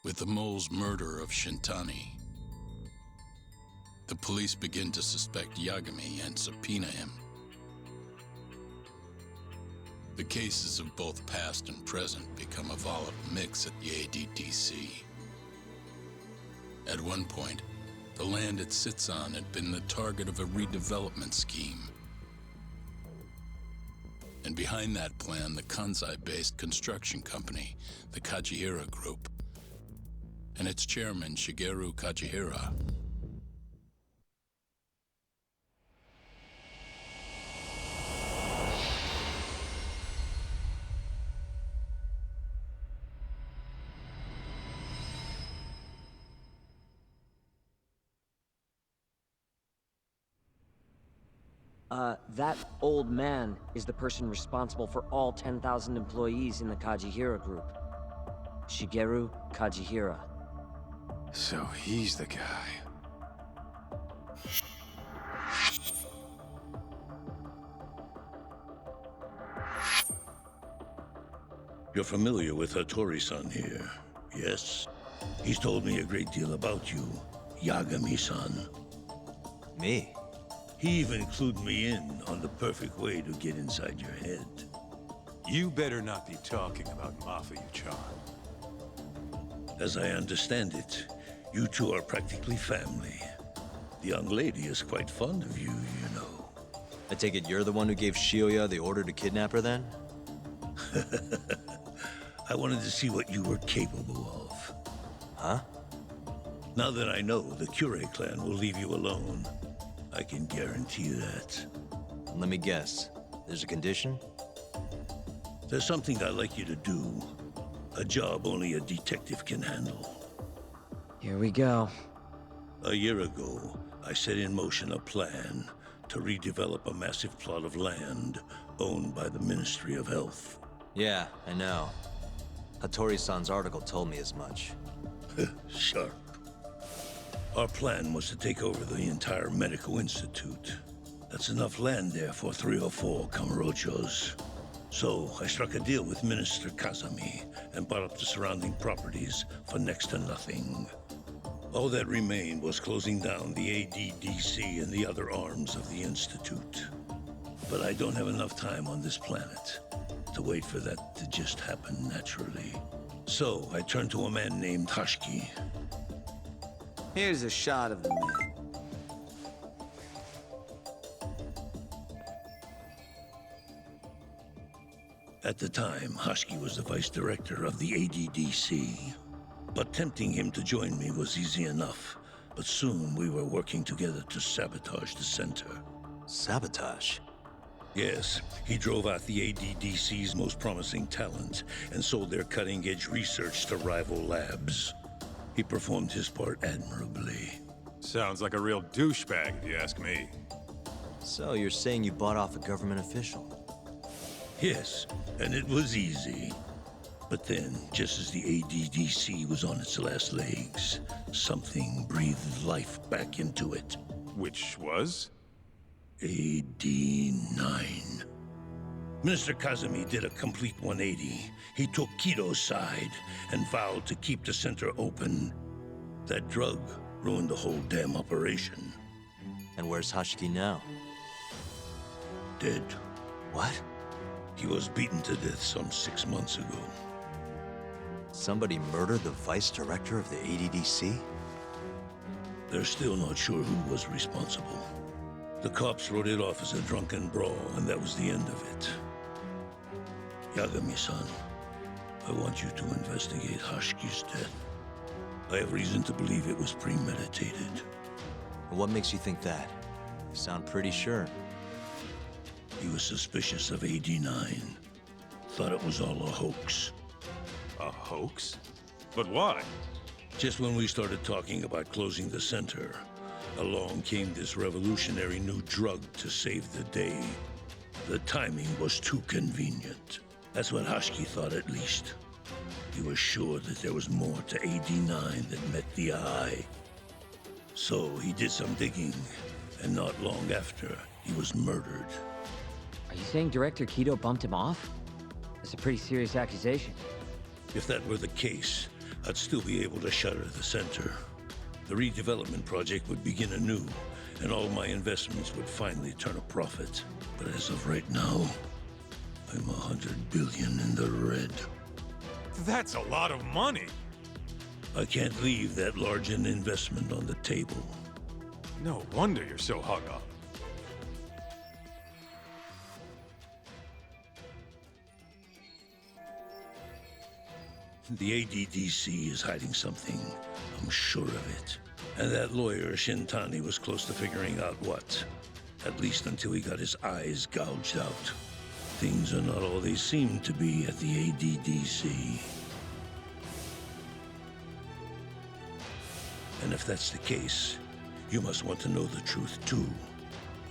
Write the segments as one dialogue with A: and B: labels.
A: With the mole's murder of Shintani, the police begin to suspect Yagami and subpoena him. The cases of both past and present become a volatile mix at the ADDC. At one point, the land it sits on had been the target of a redevelopment scheme. And behind that plan, the Kansai-based construction company, the Kajihira Group, and its chairman, Shigeru Kajihira.
B: That old man is the person responsible for all 10,000 employees in the Kajihira Group. Shigeru Kajihira.
C: So he's the guy.
D: You're familiar with Hattori-san here, yes? He's told me a great deal about you, Yagami-san.
C: Me?
D: He even clued me in on the perfect way to get inside your head.
E: You better not be talking about Mafia-chan.
D: As I understand it, you two are practically family. The young lady is quite fond of you, you know.
C: I take it you're the one who gave Shioya the order to kidnap her then?
D: I wanted to see what you were capable of.
C: Huh?
D: Now that I know the Kure clan will leave you alone, I can guarantee that.
C: Let me guess. There's a condition?
D: There's something I'd like you to do. A job only a detective can handle.
B: Here we go.
D: A year ago, I set in motion a plan to redevelop a massive plot of land owned by the Ministry of Health.
C: Yeah, I know. Hattori-san's article told me as much.
D: Sharp. Our plan was to take over the entire medical institute. That's enough land there for 3 or 4 Kamurochos. So I struck a deal with Minister Kazami and bought up the surrounding properties for next to nothing. All that remained was closing down the ADDC and the other arms of the institute. But I don't have enough time on this planet to wait for that to just happen naturally. So I turned to a man named Hashiki.
F: Here's a shot of the man.
D: At the time, Hashiki was the vice director of the ADDC. But tempting him to join me was easy enough. But soon we were working together to sabotage the center.
C: Sabotage?
D: Yes, he drove out the ADDC's most promising talent and sold their cutting-edge research to rival labs. He performed his part admirably.
E: Sounds like a real douchebag, if you ask me.
C: So you're saying you bought off a government official?
D: Yes, and it was easy. But then, just as the ADDC was on its last legs, something breathed life back into it.
E: Which was?
D: AD9. Minister Kazami did a complete 180. He took Kido's side and vowed to keep the center open. That drug ruined the whole damn operation.
C: And where's Hashiki now?
D: Dead.
C: What?
D: He was beaten to death some 6 months ago.
C: Somebody murdered the vice director of the ADDC?
D: They're still not sure who was responsible. The cops wrote it off as a drunken brawl, and that was the end of it. Yagami-san, I want you to investigate Hashiki's death. I have reason to believe it was premeditated.
C: And what makes you think that? You sound pretty sure.
D: He was suspicious of AD9. Thought it was all a hoax.
E: A hoax? But why?
D: Just when we started talking about closing the center, along came this revolutionary new drug to save the day. The timing was too convenient. That's what Hashiki thought, at least. He was sure that there was more to AD9 than met the eye. So he did some digging, and not long after, he was murdered.
B: Are you saying Director Kido bumped him off? That's a pretty serious accusation.
D: If that were the case, I'd still be able to shutter the center. The redevelopment project would begin anew, and all my investments would finally turn a profit. But as of right now, I'm $100 billion in the red.
E: That's a lot of money.
D: I can't leave that large an investment on the table.
E: No wonder you're so hung up.
D: The ADDC is hiding something. I'm sure of it. And that lawyer, Shintani, was close to figuring out what. At least until he got his eyes gouged out. Things are not all they seem to be at the ADDC. And if that's the case, you must want to know the truth too,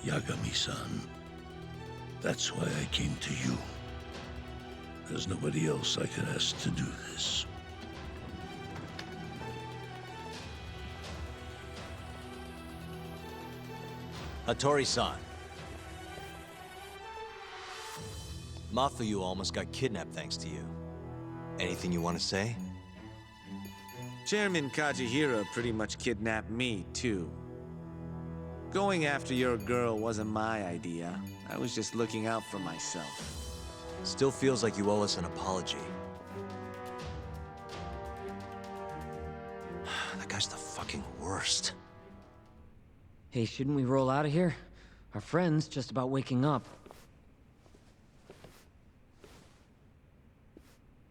D: Yagami-san. That's why I came to you. There's nobody else I could ask to do this.
C: Hattori-san. Mafuyu almost got kidnapped thanks to you. Anything you want to say?
F: Chairman Kajihira pretty much kidnapped me, too. Going after your girl wasn't my idea. I was just looking out for myself.
C: Still feels like you owe us an apology. That guy's the fucking worst.
B: Hey, shouldn't we roll out of here? Our friend's just about waking up.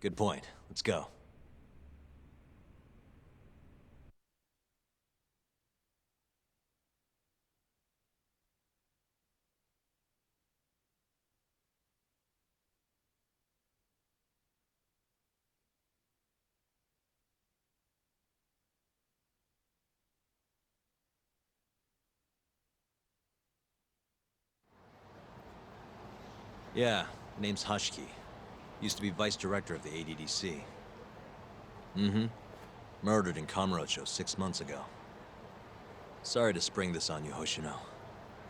C: Good point. Let's go. Yeah, name's Hushki. Used to be vice director of the ADDC. Mm-hmm. Murdered in Kamurocho 6 months ago. Sorry to spring this on you, Hoshino.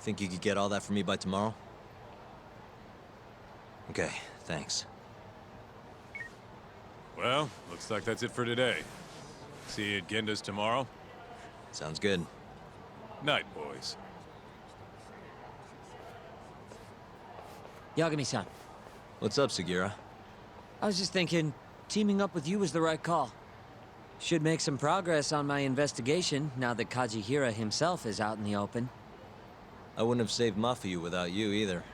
C: Think you could get all that for me by tomorrow? Okay, thanks.
E: Well, looks like that's it for today. See you at Genda's tomorrow.
C: Sounds good.
E: Night, boys.
B: Yagami-san,
C: What's up, Sugira?
B: I was just thinking, teaming up with you was the right call. Should make some progress on my investigation now that Kajihira himself is out in the open.
C: I wouldn't have saved Mafuyu without you either.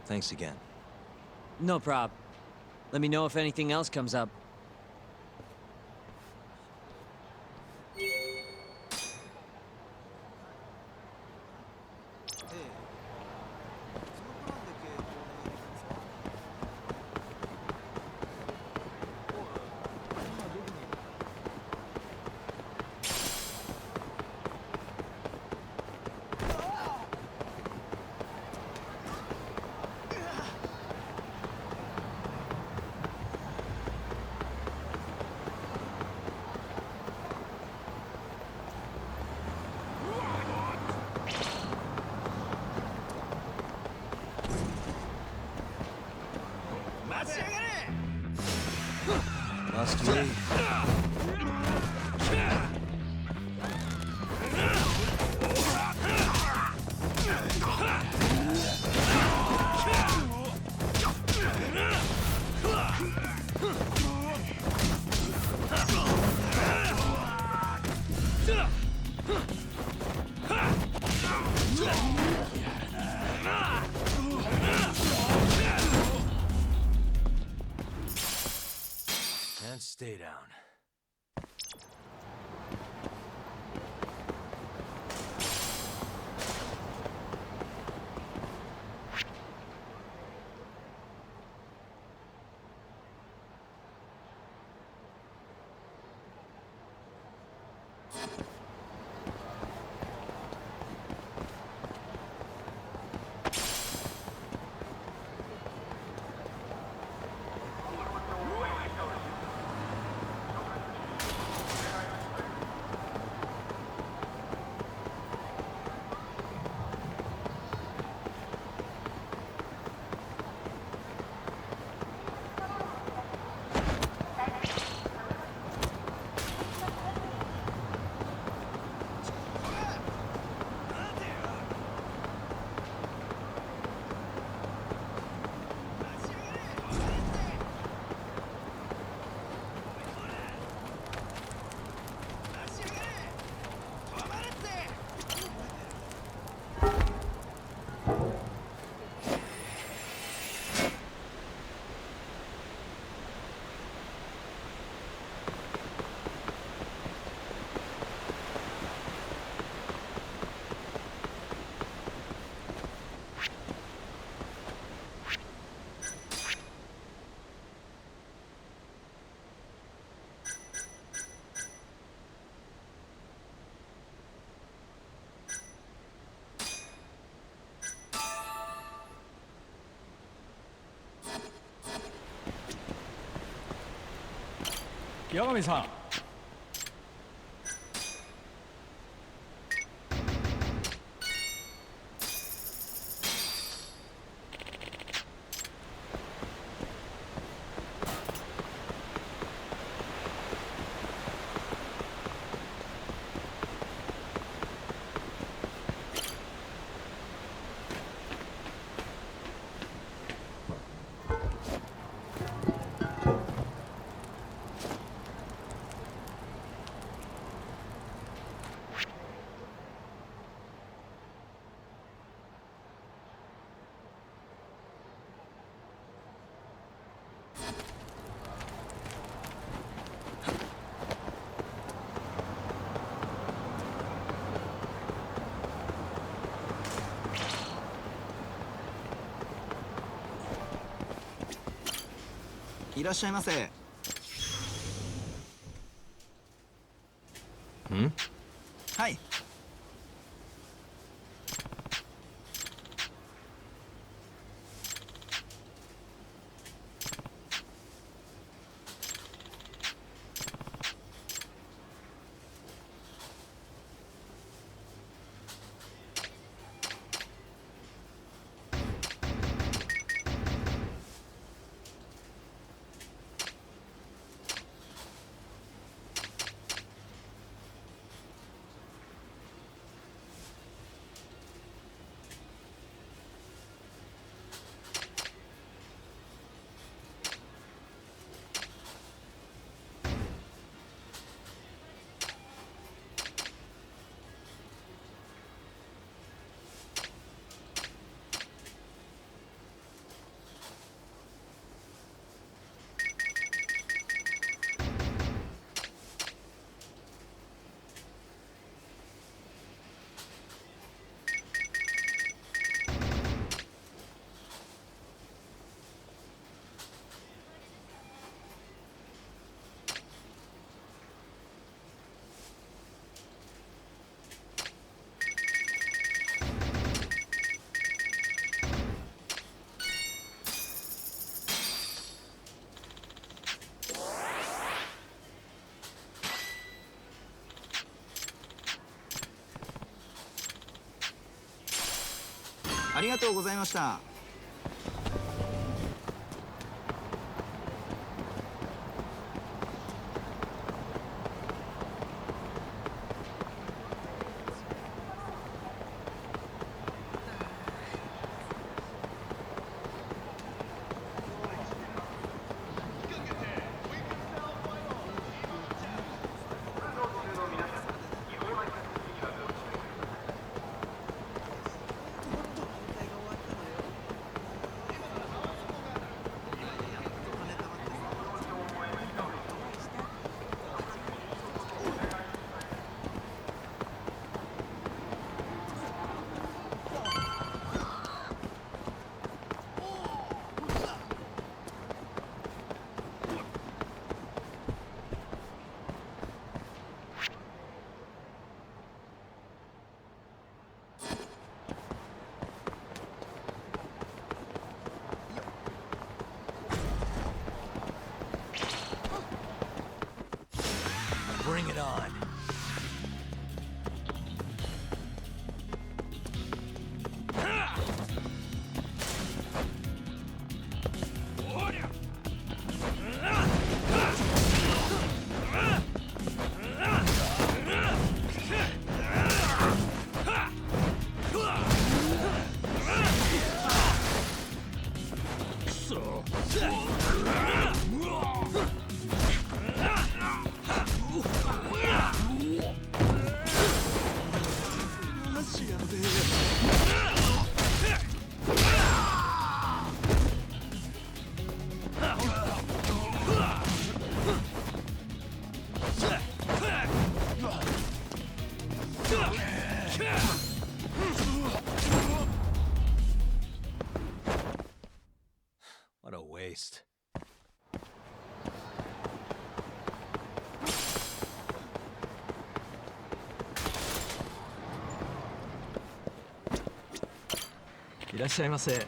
C: Thanks again.
B: No prob. Let me know if anything else comes up.
C: Must we? And stay down.
G: 八神さん。
H: いらっしゃいませ。はい。ありがとうございました。
C: Bring it on. What a waste.
G: いらっしゃいませ。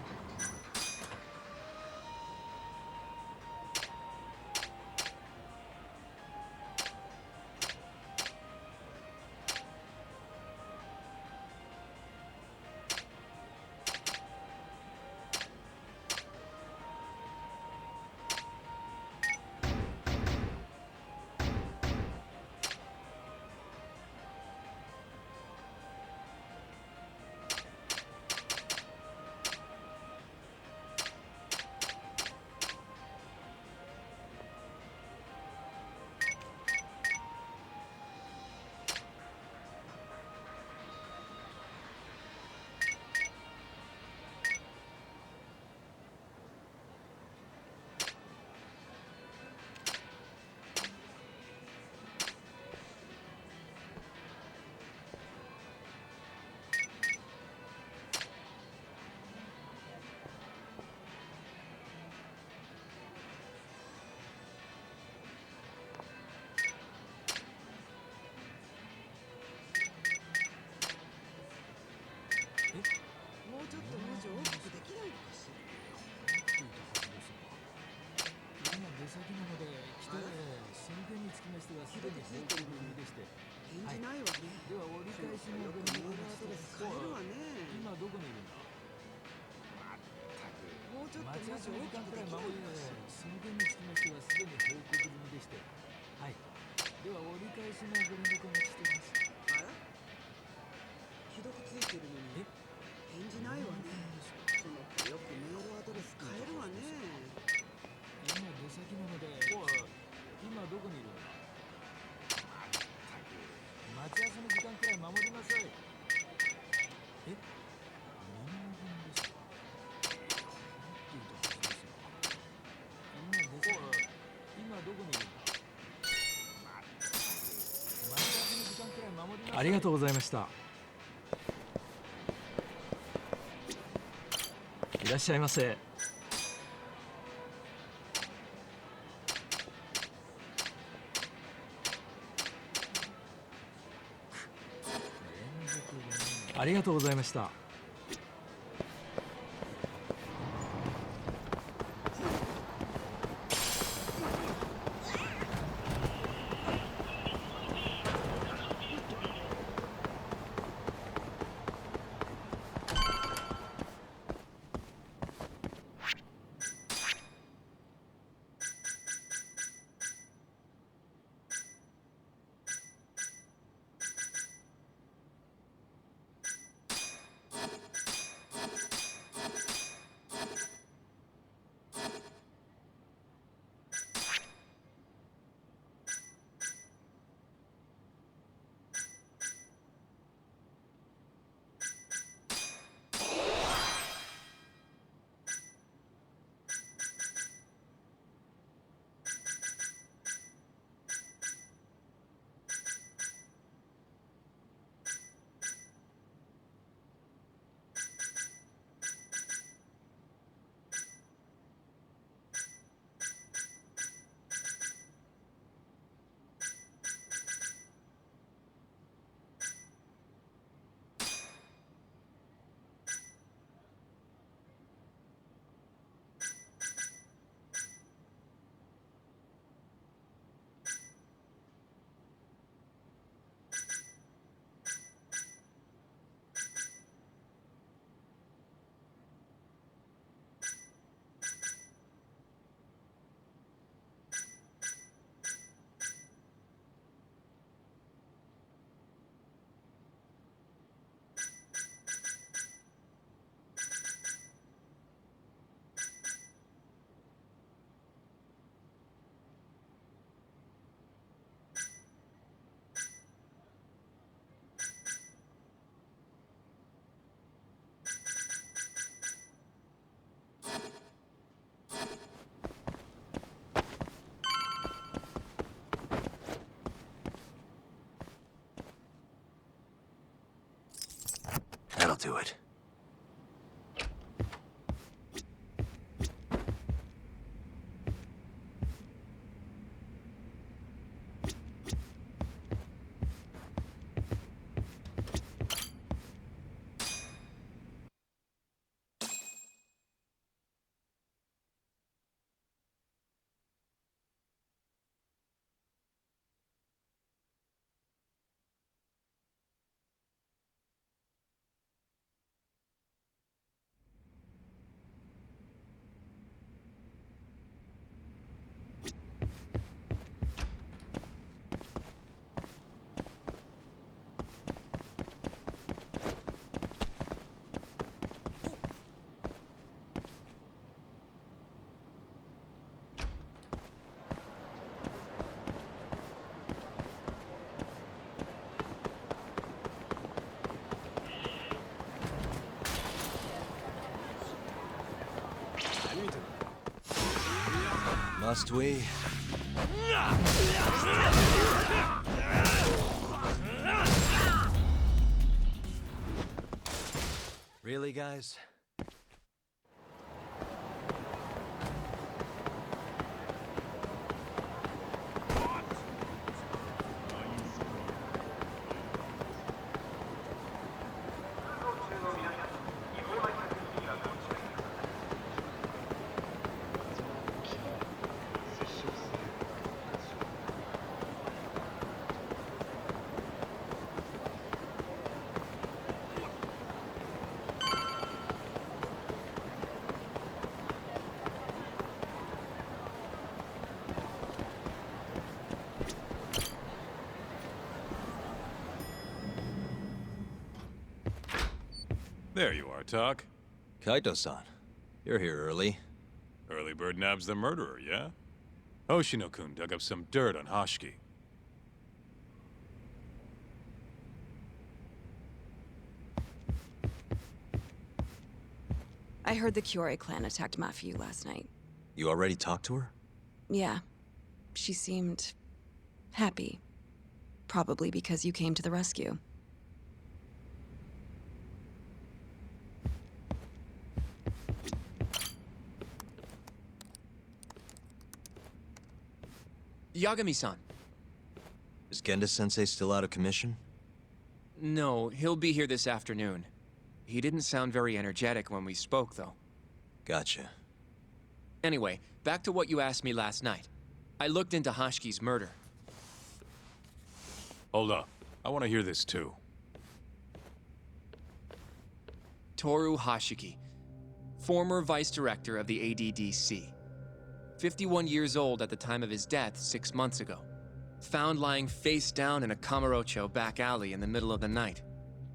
G: でに報告済みでして。返事ないわね。では折り返しのメールアドレス変えるわね。今どこにいるんだ。もうちょっと待ち合わせの時間くらい守りながら、その件につきましてはすでに報告済みでして。はい。では折り返しのご連絡をお待ちしています。あら、既読ついてるのに返事ないわね。その子よくメールアドレス変えるわね。今出先なので。おい、今どこにいるんだ。待ち合わせの時間くらい守りなさい。え、何分ですか。今出先。今どこにいるんだ。待ち合わせの時間くらい守りなさい。ありがとうございました。いらっしゃいませ。ありがとうございました。
C: That'll do it. Must we? Really, guys?
E: There you are, Tak.
C: Kaito-san, you're here early.
E: Early bird nabs the murderer, yeah? Hoshino-kun dug up some dirt on Hashiki.
I: I heard the Kyorei clan attacked Mafia last night.
C: You already talked to her?
I: Yeah. She seemed... happy. Probably because you came to the rescue.
J: Yagami-san.
C: Is Genda-sensei still out of commission?
J: No, he'll be here this afternoon. He didn't sound very energetic when we spoke, though.
C: Gotcha.
J: Anyway, back to what you asked me last night. I looked into Hashiki's murder.
E: Hold up. I want to hear this too.
J: Toru Hashiki, former vice director of the ADDC. 51 years old at the time of his death 6 months ago. Found lying face down in a Kamurocho back alley in the middle of the night.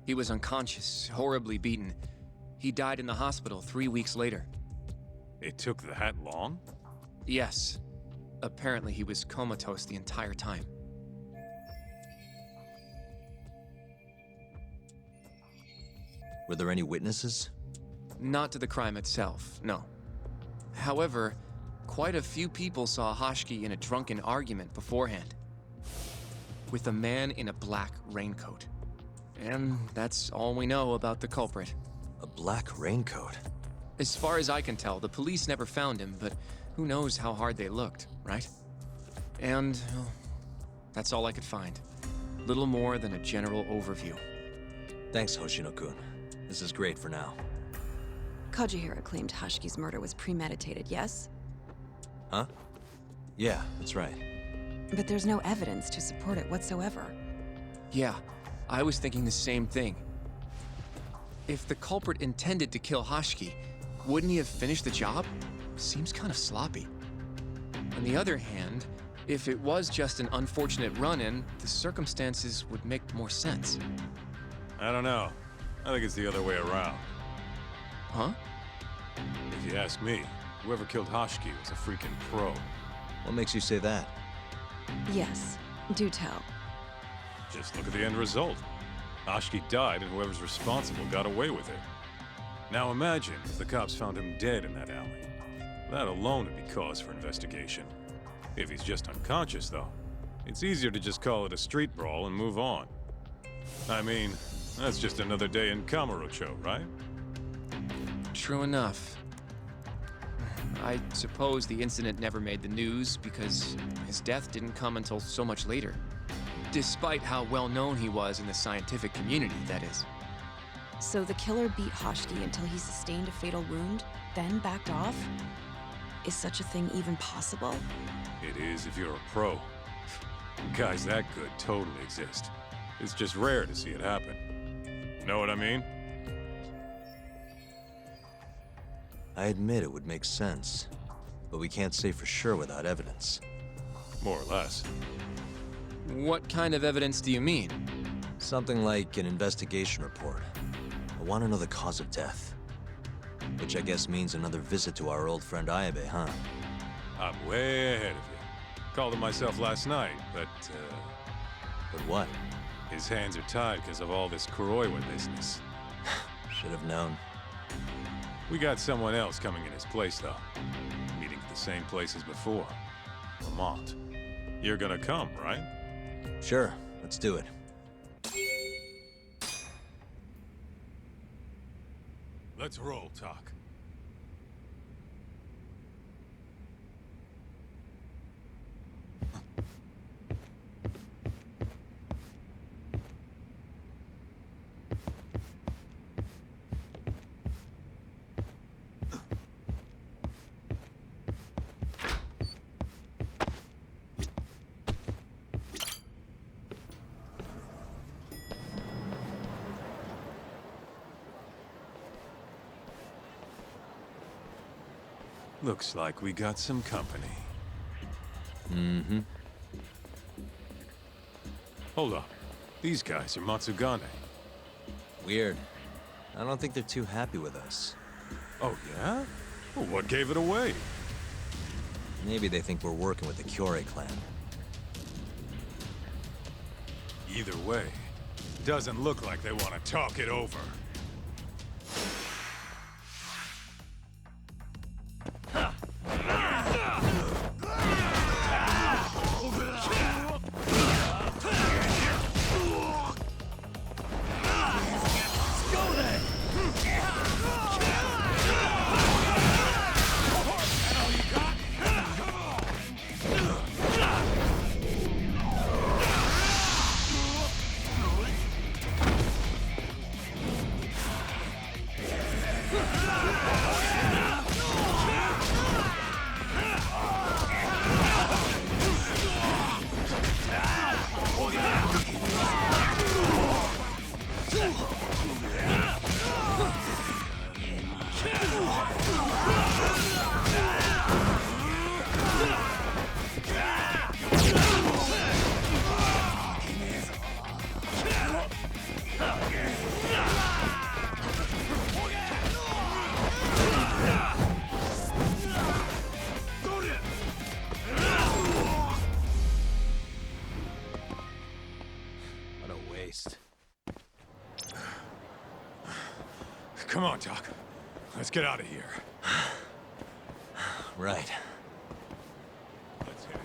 J: He was unconscious, horribly beaten. He died in the hospital 3 weeks later.
E: It took that long?
J: Yes. Apparently he was comatose the entire time.
C: Were there any witnesses?
J: Not to the crime itself, no. However, quite a few people saw Hashiki in a drunken argument beforehand. With a man in a black raincoat. And that's all we know about the culprit.
C: A black raincoat?
J: As far as I can tell, the police never found him, but who knows how hard they looked, right? And well, that's all I could find. Little more than a general overview.
C: Thanks, Hoshino-kun. This is great for now.
I: Kajihira claimed Hashiki's murder was premeditated, yes?
C: Huh? Yeah, that's right.
I: But there's no evidence to support it whatsoever.
J: Yeah, I was thinking the same thing. If the culprit intended to kill Hashiki, wouldn't he have finished the job? Seems kind of sloppy. On the other hand, if it was just an unfortunate run-in, the circumstances would make more sense.
E: I don't know. I think it's the other way around.
J: Huh?
E: If you ask me, whoever killed Hashiki was a freaking pro.
C: What makes you say that?
I: Yes, do tell.
E: Just look at the end result. Hashiki died and whoever's responsible got away with it. Now imagine if the cops found him dead in that alley. That alone would be cause for investigation. If he's just unconscious, though, it's easier to just call it a street brawl and move on. I mean, that's just another day in Kamurocho, right?
J: True enough. I suppose the incident never made the news because his death didn't come until so much later. Despite how well known he was in the scientific community, that is.
I: So the killer beat Hashiki until he sustained a fatal wound, then backed off? Is such a thing even possible?
E: It is if you're a pro. Guys that good totally exist. It's just rare to see it happen. Know what I mean?
C: I admit it would make sense, but we can't say for sure without evidence.
E: More or less.
J: What kind of evidence do you mean?
C: Something like an investigation report. I want to know the cause of death. Which I guess means another visit to our old friend Ayabe, huh?
E: I'm way ahead of you. Called him myself last night, but
C: But what?
E: his hands are tied because of all this Kuroiwa business.
C: Should have known.
E: We got someone else coming in his place, though. Meeting at the same place as before. Lamont. You're gonna come, right?
C: Sure, let's do it.
E: Let's roll, Tak. Looks like we got some company.
C: Mm-hmm.
E: Hold up. These guys are Matsugane.
C: Weird. I don't think they're too happy with us.
E: Oh, yeah? Well, what gave it away?
C: Maybe they think we're working with the Kyorei clan.
E: Either way, doesn't look like they want to talk it over.
C: What a waste.
E: Come on, Doc. Let's get out of here.
C: Right.
E: Let's hit it.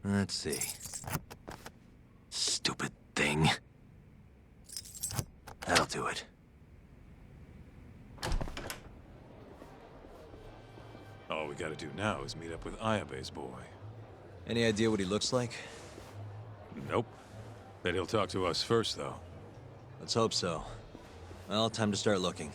C: Let's see. Stupid thing. That'll do it.
E: All we gotta do now is meet up with Ayabe's boy.
C: Any idea what he looks like?
E: Nope. Bet he'll talk to us first, though.
C: Let's hope so. Well, time to start looking.